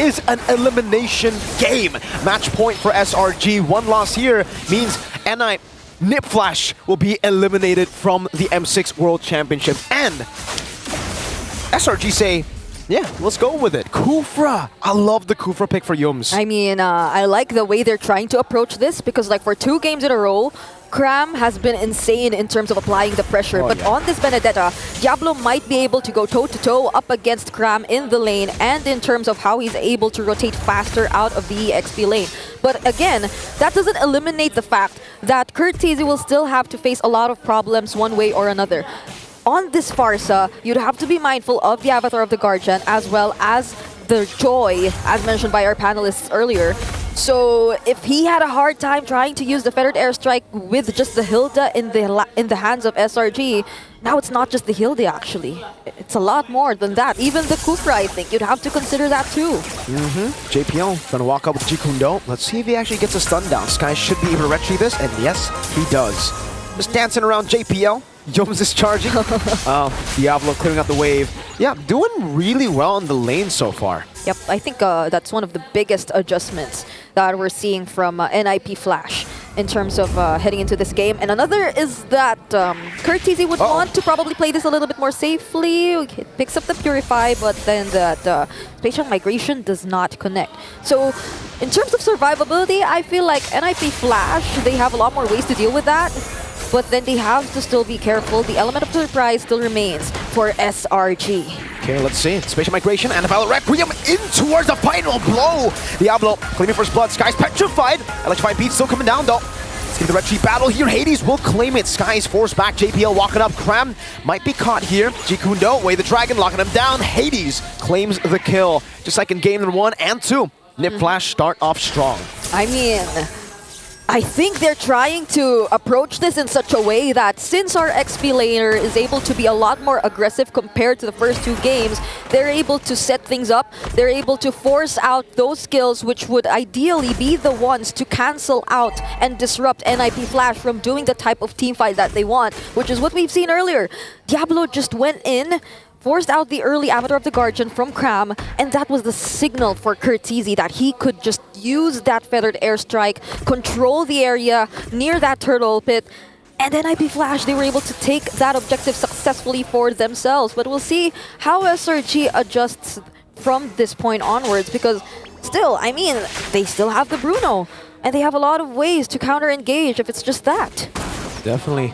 is an elimination game. Match point for SRG. One loss here means Nip Flash will be eliminated from the M6 World Championship. And SRG say, yeah, let's go with it. Kufra. I love the Kufra pick for Yums. I mean, I like the way they're trying to approach this because like for 2 games in a row, Cram has been insane in terms of applying the pressure. But on this Benedetta, Diablo might be able to go toe-to-toe up against Cram in the lane and in terms of how he's able to rotate faster out of the EXP lane. But again, that doesn't eliminate the fact that Curtese will still have to face a lot of problems one way or another. On this Farsa, you'd have to be mindful of the Avatar of the Guardian as well as the Joy, as mentioned by our panelists earlier. So if he had a hard time trying to use the Feathered Airstrike with just the Hilda in the hands of SRG, now it's not just the Hilda actually. It's a lot more than that. Even the Kufra, I think, you'd have to consider that too. JPL gonna walk up with Jikundo. Let's see if he actually gets a stun down. Sky should be able to retrieve this, and yes, he does. Just dancing around JPL. Jones is charging. Diablo clearing out the wave. Yeah, doing really well in the lane so far. Yep, I think that's one of the biggest adjustments that we're seeing from NIP Flash in terms of heading into this game. And another is that Curtese would want to probably play this a little bit more safely. It picks up the Purify, but then that Spatial Migration does not connect. So in terms of survivability, I feel like NIP Flash, they have a lot more ways to deal with that. But then they have to still be careful. The element of surprise still remains for SRG. Okay, let's see. Spatial Migration and a Violet Requiem in towards the final blow. Diablo claiming first blood. Sky's petrified. Electrified Beat still coming down though. Let's get the Red Sheep battle here. Hades will claim it. Sky's forced back. JPL walking up. Cram might be caught here. Jikundo, Way the Dragon, locking him down. Hades claims the kill. Just like in game number 1 and 2. Nip Flash start off strong. I mean, I think they're trying to approach this in such a way that since our XP laner is able to be a lot more aggressive compared to the first 2 games, they're able to set things up. They're able to force out those skills which would ideally be the ones to cancel out and disrupt NIP Flash from doing the type of teamfight that they want, which is what we've seen earlier. Diablo just went in, forced out the early Avatar of the Guardian from Cram, and that was the signal for Curtese that he could just use that Feathered Airstrike, control the area near that turtle pit, and then NIP Flash, they were able to take that objective successfully for themselves. But we'll see how SRG adjusts from this point onwards, because still, I mean, they still have the Bruno, and they have a lot of ways to counter-engage if it's just that. Definitely.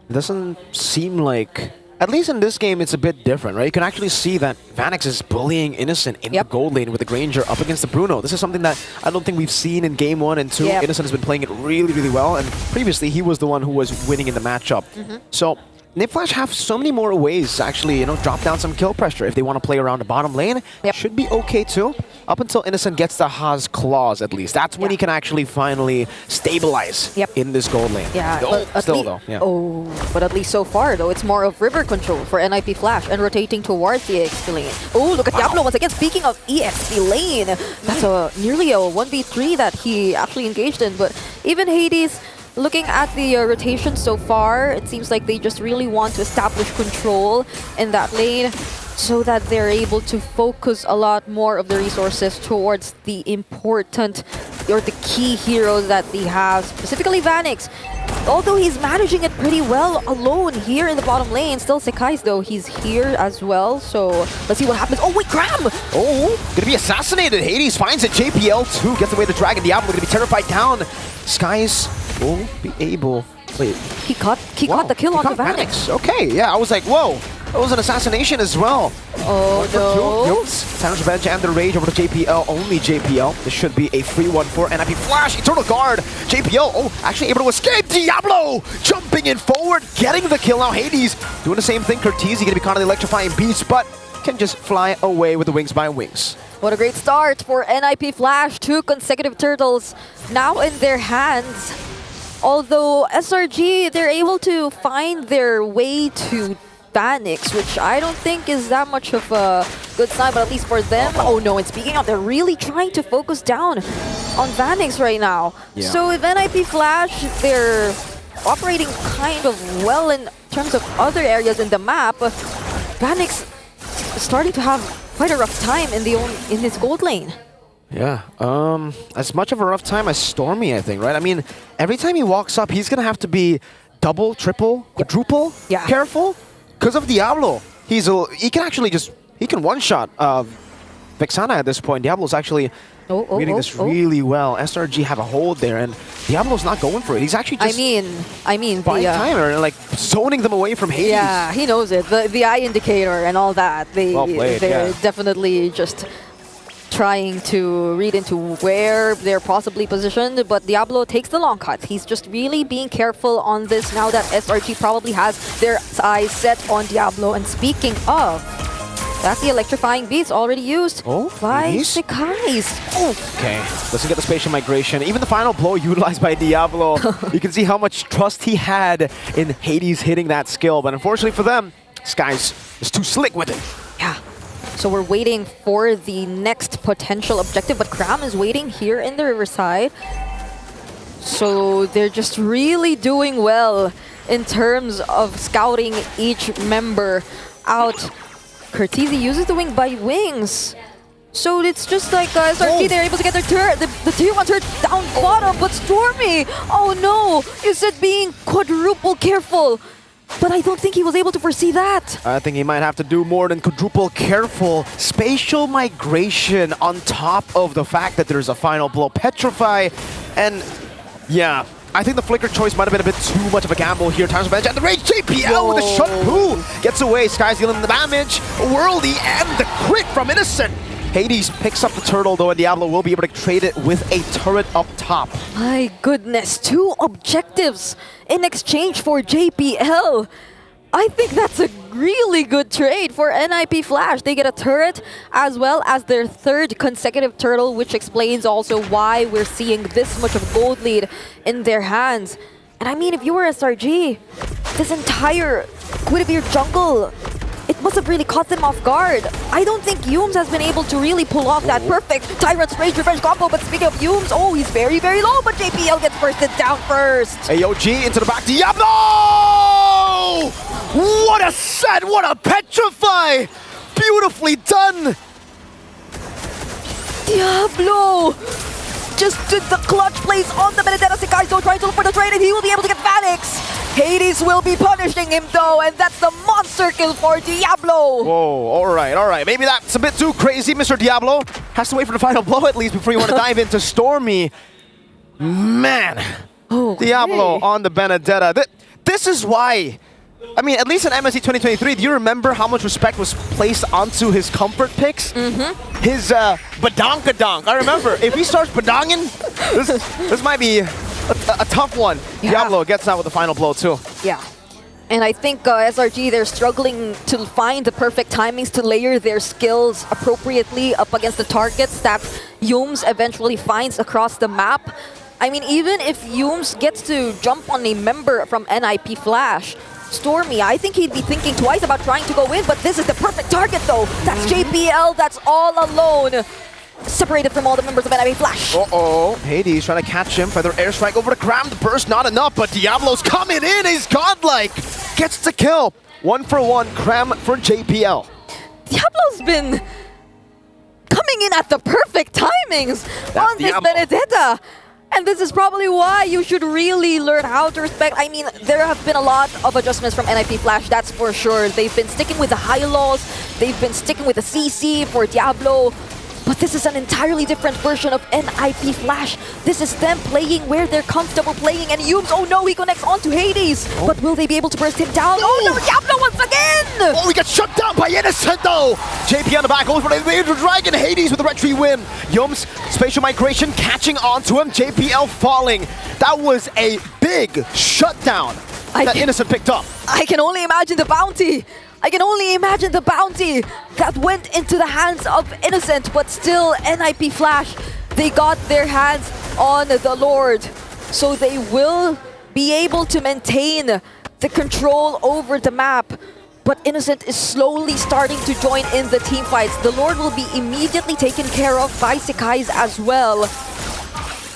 It doesn't seem like... At least in this game, it's a bit different, right? You can actually see that Vanix is bullying Innocent in the gold lane with the Granger up against the Bruno. This is something that I don't think we've seen in game 1 and 2. Innocent has been playing it really, really well, and previously he was the one who was winning in the matchup. So Nip Flash have so many more ways to actually, drop down some kill pressure if they want to play around the bottom lane. Should be okay too. Up until Innocent gets the Haas claws, at least. That's when he can actually finally stabilize in this gold lane. But at least so far, though, it's more of river control for NIP Flash and rotating towards the EXP lane. Oh, look at Diablo once again. Speaking of EXP lane, that's nearly a 1v3 that he actually engaged in. But even Hades, looking at the rotation so far, it seems like they just really want to establish control in that lane so that they're able to focus a lot more of the resources towards the important or the key heroes that they have, specifically Vanix. Although he's managing it pretty well alone here in the bottom lane, still Sekai's though, he's here as well, so let's see what happens. Oh wait, Cram! Oh, gonna be assassinated. Hades finds it. JPL 2 gets away the Dragon. Diablo gonna be terrified down. Skies will be able... Wait. He caught the kill on the Vanix. Okay, yeah, I was like, whoa. That was an assassination as well. Oh no. Savage Revenge and the Rage over to JPL. Only JPL. This should be a free one for NIP Flash. Eternal Guard. JPL, actually able to escape. Diablo jumping in forward, getting the kill now. Hades doing the same thing. Curtese gonna be caught in the electrifying beast, but can just fly away with the wings by wings. What a great start for NIP Flash. 2 consecutive turtles now in their hands. Although SRG, they're able to find their way to Vanix, which I don't think is that much of a good sign, but at least for them. Oh no, and speaking of, they're really trying to focus down on Vanix right now. So if NIP Flash, they're operating kind of well in terms of other areas in the map, Vanix is starting to have quite a rough time in his gold lane. Yeah, as much of a rough time as Stormy, I think, right? I mean, every time he walks up, he's gonna have to be double, triple, quadruple careful because of Diablo. He can actually he can one-shot Vexana at this point. Diablo's actually reading this really well. SRG have a hold there, and Diablo's not going for it. He's actually just I mean buying timer and like zoning them away from Hades. Yeah, he knows it. The eye indicator and all that. They're definitely just trying to read into where they're possibly positioned, but Diablo takes the long cut. He's just really being careful on this now that SRG probably has their eyes set on Diablo. And speaking of, that's the electrifying beast already used by Sekais. Okay, doesn't get the spatial migration. Even the final blow utilized by Diablo. You can see how much trust he had in Hades hitting that skill, but unfortunately for them, Skies is too slick with it. Yeah. So we're waiting for the next potential objective, but Cram is waiting here in the Riverside. So they're just really doing well in terms of scouting each member out. Curtizi uses the wing by wings. So it's just like SRT, they're able to get their turret, the tier 1 turret down bottom, but Stormy, oh no, you said being quadruple careful. But I don't think he was able to foresee that. I think he might have to do more than quadruple careful. Spatial migration on top of the fact that there's a final blow. Petrify, and yeah, I think the flicker choice might have been a bit too much of a gamble here. Times of bench and the rage JPL with the shot. Who gets away? Sky's dealing the damage. Worldy and the crit from Innocent. Hades picks up the turtle though, and Diablo will be able to trade it with a turret up top. My goodness, 2 objectives in exchange for JPL. I think that's a really good trade for NIP Flash. They get a turret as well as their 3rd consecutive turtle, which explains also why we're seeing this much of gold lead in their hands. And I mean, if you were SRG, this entire Quidivir jungle, it must have really caught them off guard. I don't think Yumes has been able to really pull off that perfect Tyrant's Rage Revenge combo, but speaking of Yumes, he's very, very low, but JPL gets bursted down first. AOG into the back, Diablo! What a set, what a petrify! Beautifully done! Diablo! Just did the clutch plays on the Benedetta. Sekai's trying to look for the trade, and he will be able to get Vanix. Hades will be punishing him though, and that's the monster kill for Diablo. Whoa, all right. Maybe that's a bit too crazy. Mr. Diablo has to wait for the final blow at least before you want to dive into Stormy. Man, Diablo on the Benedetta. This is why, I mean, at least in MSC 2023, do you remember how much respect was placed onto his comfort picks? His badonkadonk. I remember, if he starts badonging, this might be a tough one. Diablo gets out with the final blow too. Yeah. And I think SRG, they're struggling to find the perfect timings to layer their skills appropriately up against the targets that Yumes eventually finds across the map. I mean, even if Yumes gets to jump on a member from NIP Flash, Stormy, I think he'd be thinking twice about trying to go in, but this is the perfect target though. That's JPL, that's all alone. Separated from all the members of NIP Flash. Hades trying to catch him. Feather airstrike over to Cram. The burst not enough, but Diablo's coming in. He's godlike. Gets the kill. 1 for 1. Cram for JPL. Diablo's been coming in at the perfect timings on this Benedetta. And this is probably why you should really learn how to respect. I mean, there have been a lot of adjustments from NIP Flash, that's for sure. They've been sticking with the high lows. They've been sticking with the CC for Diablo. But this is an entirely different version of NIP Flash. This is them playing where they're comfortable playing. And Yumes, oh no, he connects onto Hades. But will they be able to burst him down? Oh no, Diablo once again! He gets shut down by Innocent though! JP on the back, goes for the Major Dragon. Hades with the retreat win. Yumes, spatial migration catching onto him. JPL falling. That was a big shutdown that Innocent picked up. I can only imagine the bounty. I can only imagine the bounty that went into the hands of Innocent, but still NIP Flash, they got their hands on the Lord. So they will be able to maintain the control over the map. But Innocent is slowly starting to join in the team fights. The Lord will be immediately taken care of by Sekais as well.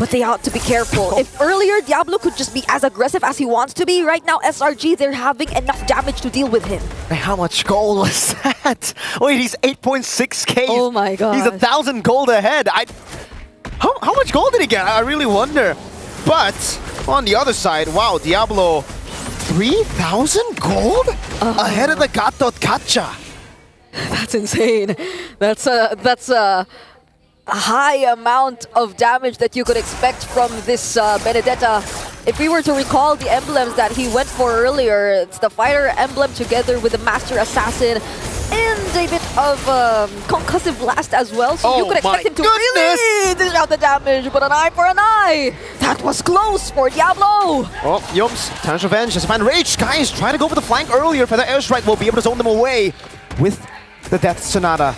But they ought to be careful. If earlier Diablo could just be as aggressive as he wants to be, right now SRG, they're having enough damage to deal with him. Hey, how much gold was that? Wait, he's 8.6k. Oh my god. He's 1,000 gold ahead. How much gold did he get? I really wonder. But on the other side, wow, Diablo, 3,000 gold ahead of the Gato Kacha. That's insane. That's a high amount of damage that you could expect from this Benedetta. If we were to recall the emblems that he went for earlier, it's the Fighter emblem together with the Master Assassin and a bit of Concussive Blast as well. So you could expect him to really dish out the damage, but an eye for an eye. That was close for Diablo. Oh, Yums, Tarnish Revenge, as a fan rage. Guys, trying to go for the flank earlier for the airstrike. Will be able to zone them away with the Death Sonata.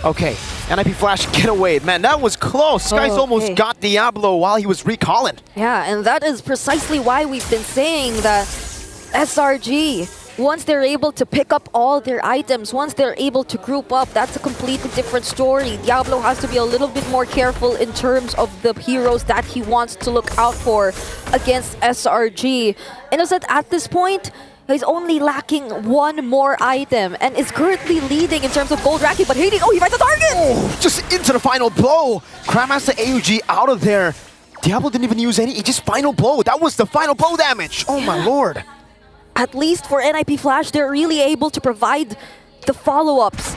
Okay, NIP Flash, get away. Man, that was close. Skies almost got Diablo while he was recalling. Yeah, and that is precisely why we've been saying that SRG, once they're able to pick up all their items, once they're able to group up, that's a completely different story. Diablo has to be a little bit more careful in terms of the heroes that he wants to look out for against SRG. Innocent at this point, he's only lacking one more item and is currently leading in terms of gold ranking, but Hades, he finds the target! Oh, just into the final blow. Cram has the AUG out of there. Diablo didn't even use any, he just final blow. That was the final blow damage. Oh my lord. At least for NIP Flash, they're really able to provide the follow-ups.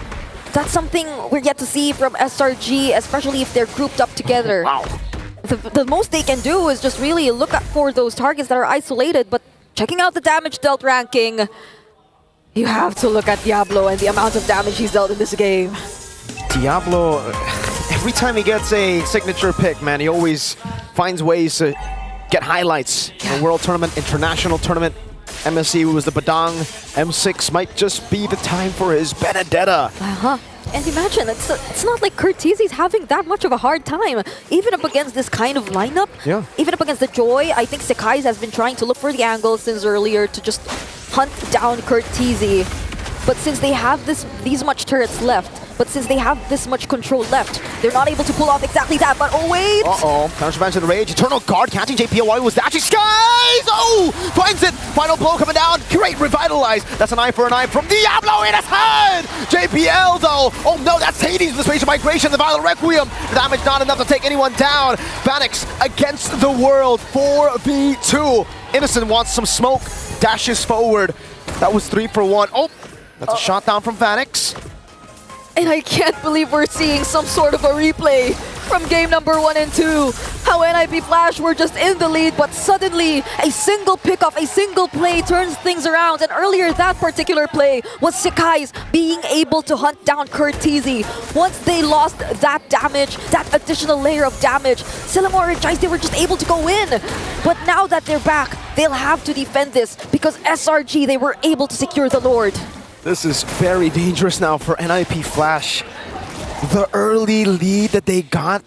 That's something we're yet to see from SRG, especially if they're grouped up together. Wow. The most they can do is just really look out for those targets that are isolated, but checking out the damage dealt ranking, you have to look at Diablo and the amount of damage he's dealt in this game. Diablo, every time he gets a signature pick, man, he always finds ways to get highlights. In a world tournament, international tournament, MSC was the Badang, M6 might just be the time for his Benedetta. And imagine, it's not like Curtizi's having that much of a hard time. Even up against this kind of lineup, even up against the Joy, I think Sekai's has been trying to look for the angle since earlier to just hunt down Curtizi. But since they have these much turrets left, but since they have this much control left, they're not able to pull off exactly that. But oh wait! Counter Revenge to the Rage. Eternal Guard catching JPL. Was actually Skies! Oh! Finds it! Final blow coming down. Great revitalize. That's an eye for an eye from Diablo in his head! JPL though. Oh no, that's Hades with the Spatial Migration, the Violet Requiem. The damage not enough to take anyone down. Vanix against the world. 4v2. Innocent wants some smoke. Dashes forward. That was 3 for 1. Oh! That's a shot down from Vanix. And I can't believe we're seeing some sort of a replay from game number 1 and 2. How NIP Flash were just in the lead, but suddenly a single pickoff, a single play turns things around. And earlier that particular play was Sekai's being able to hunt down Curtizi. Once they lost that damage, that additional layer of damage, Sillamore and Jice, they were just able to go in. But now that they're back, they'll have to defend this because SRG, they were able to secure the Lord. This is very dangerous now for NIP Flash. The early lead that they got,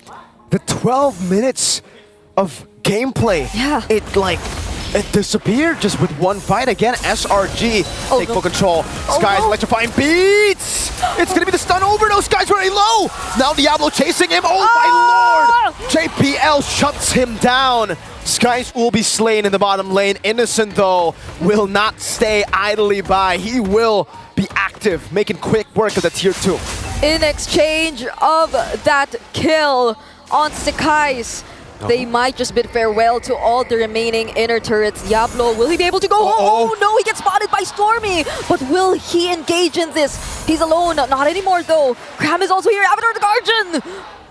the 12 minutes of gameplay, it disappeared just with one fight. Again, SRG take full control. Skies electrifying beats! It's gonna be the stun overdose. Skies very low! Now Diablo chasing him. Oh my lord! JPL shuts him down. Skies will be slain in the bottom lane. Innocent, though, will not stay idly by. He will be active, making quick work of the tier 2. In exchange of that kill on Sekai's, they might just bid farewell to all the remaining inner turrets. Diablo, will he be able to go home? Oh no, he gets spotted by Stormy! But will he engage in this? He's alone, not anymore though. Cram is also here, Avatar the Guardian!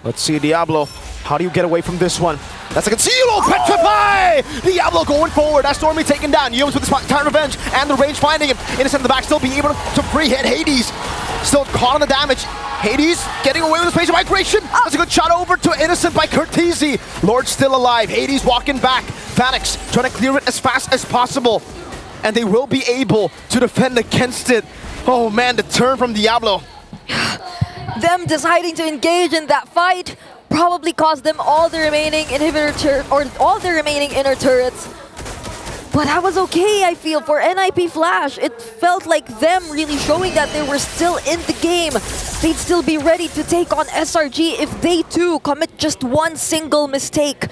Let's see, Diablo. How do you get away from this one? That's a conceal! Petrify! Diablo going forward. That's Stormy taken down. Yums with the Time Revenge and the range finding him. Innocent in the back, still being able to free hit Hades. Still caught on the damage. Hades getting away with the Spatial Migration. That's a good shot over to Innocent by Curtizi. Lord still alive. Hades walking back. Vanix trying to clear it as fast as possible. And they will be able to defend against it. Oh man, the turn from Diablo. Them deciding to engage in that fight probably cost them all the remaining all the remaining inner turrets. But that was okay, I feel, for NIP Flash. It felt like them really showing that they were still in the game. They'd still be ready to take on SRG if they too commit just one single mistake.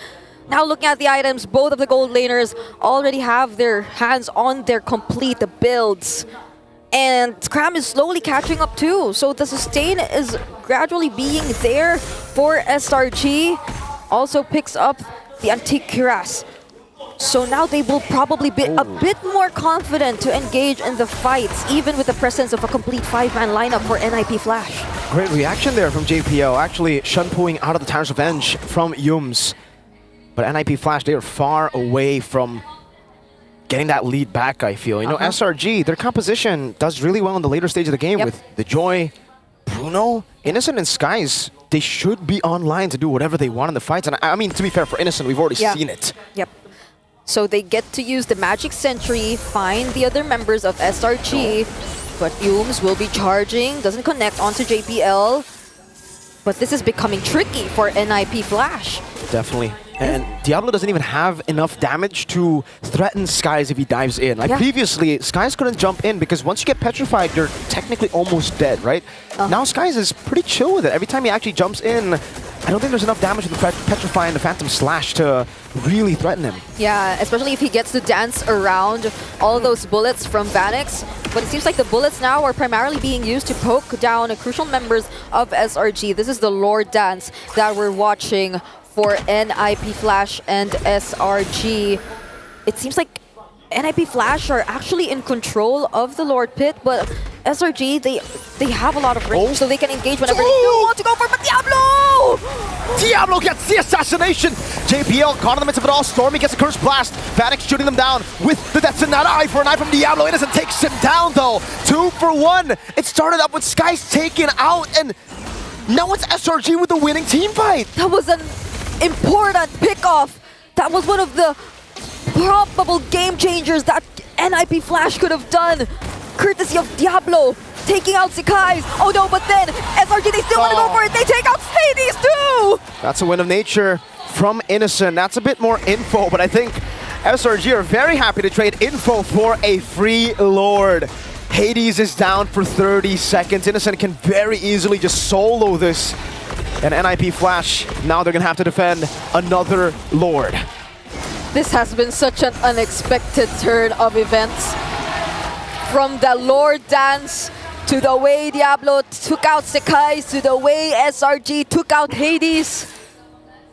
Now looking at the items, both of the gold laners already have their hands on their complete builds. And Scram is slowly catching up too. So the sustain is gradually being there for SRG. Also picks up the Antique Cuirass. So now they will probably be a bit more confident to engage in the fights, even with the presence of a complete 5-man lineup for NIP Flash. Great reaction there from JPL, actually shun-pooing out of the Tower's Revenge from Yums. But NIP Flash, they are far away from getting that lead back, I feel. You know, SRG, their composition does really well in the later stage of the game with the Joy, Bruno, Innocent, and Skies. They should be online to do whatever they want in the fights. And I mean, to be fair, for Innocent, we've already seen it. Yep. So they get to use the Magic Sentry, find the other members of SRG, but Yums will be charging, doesn't connect onto JPL. But this is becoming tricky for NIP Flash. Definitely. And Diablo doesn't even have enough damage to threaten Skies if he dives in. Like previously, Skies couldn't jump in because once you get petrified, you're technically almost dead, right? Now Skies is pretty chill with it. Every time he actually jumps in, I don't think there's enough damage with the Petrify and the Phantom Slash to really threaten him. Yeah, especially if he gets to dance around all those bullets from Vanix. But it seems like the bullets now are primarily being used to poke down crucial members of SRG. This is the Lord Dance that we're watching for NIP Flash and SRG. It seems like NIP Flash are actually in control of the Lord Pit, but SRG, they have a lot of range, so they can engage whenever they do want to go for it. But Diablo gets the assassination! JPL caught in the midst of it all. Stormy gets a Curse Blast. Vanix shooting them down with the Death Sonata. Eye for an eye from Diablo. Innocent takes him down, though. 2 for 1. It started up with Skies taken out, and now it's SRG with the winning team fight. That was an important pickoff. That was one of the probable game changers that NIP Flash could have done, courtesy of Diablo taking out Skies. Oh no, but then SRG, they still want to go for it. They take out Hades too. That's a win of nature from Innocent. That's a bit more info, but I think SRG are very happy to trade info for a free Lord. Hades is down for 30 seconds. Innocent can very easily just solo this. And NIP Flash, now they're going to have to defend another Lord. This has been such an unexpected turn of events. From the Lord Dance, to the way Diablo took out Skies, to the way SRG took out Hades.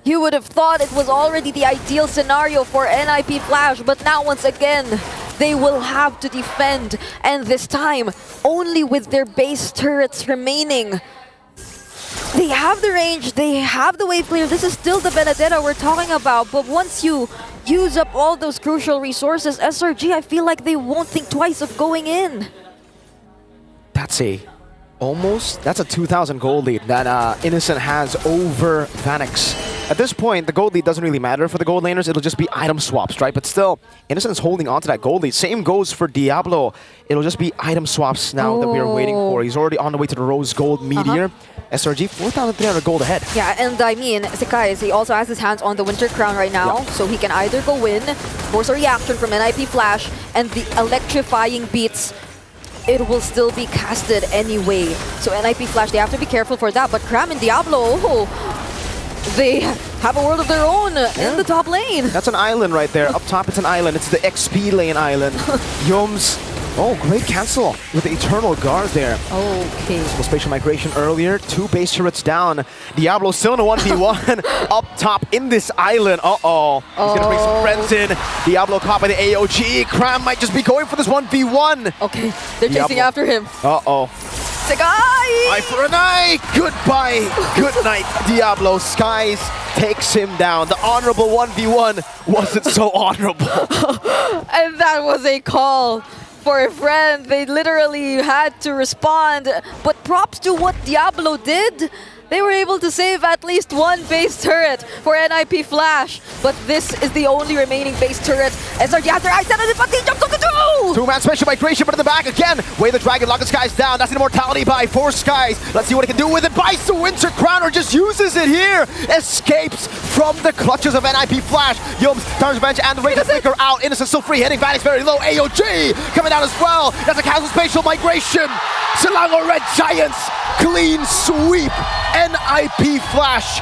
You would have thought it was already the ideal scenario for NIP Flash, but now once again, they will have to defend, and this time, only with their base turrets remaining. They have the range, they have the wave clear. This is still the Benedetta we're talking about, but once you use up all those crucial resources, SRG, I feel like they won't think twice of going in. That's a 2,000 gold lead that Innocent has over Vanix. At this point, the gold lead doesn't really matter for the gold laners. It'll just be item swaps, right? But still, Innocent's holding on to that gold lead. Same goes for Diablo. It'll just be item swaps now that we are waiting for. He's already on the way to the Rose Gold Meteor. SRG, 4,300 gold ahead. Yeah, and I mean, Skies, he also has his hands on the Winter Crown right now, so he can either go in, force a reaction from NIP Flash, and the electrifying beats, it will still be casted anyway. So NIP Flash, they have to be careful for that, but Cram and Diablo, they have a world of their own in the top lane. That's an island right there. Up top, it's an island. It's the XP lane island. Yums. Oh, great cancel with the Eternal Guard there. Okay. Little spatial migration earlier. 2 base turrets down. Diablo still in a 1v1 up top in this island. Uh-oh. He's going to bring some friends in. Diablo caught by the AOG. Cram might just be going for this 1v1. Okay, they're chasing after him. Uh-oh. Skies! Eye for an eye! Goodbye! Good night, Diablo. Skies takes him down. The honorable 1v1 wasn't so honorable. And that was a call for a friend. They literally had to respond. But props to what Diablo did. They were able to save at least 1 base turret for NIP Flash. But this is the only remaining base turret. SRG has their eyes set on it, but he jumps on the 2! 2-man special migration, but in the back again. Way the Dragon, lock the Skies down. That's an immortality buy for Skies. Let's see what he can do with it. Buys the Winter Crown or just uses it here. Escapes from the clutches of NIP Flash. Yums, Tower's Revenge, and the Rage Flicker out. Innocent still free, hitting Vanix very low. AOG coming out as well. That's a Castle Spatial Migration. Selangor Red Giants, clean sweep. NIP Flash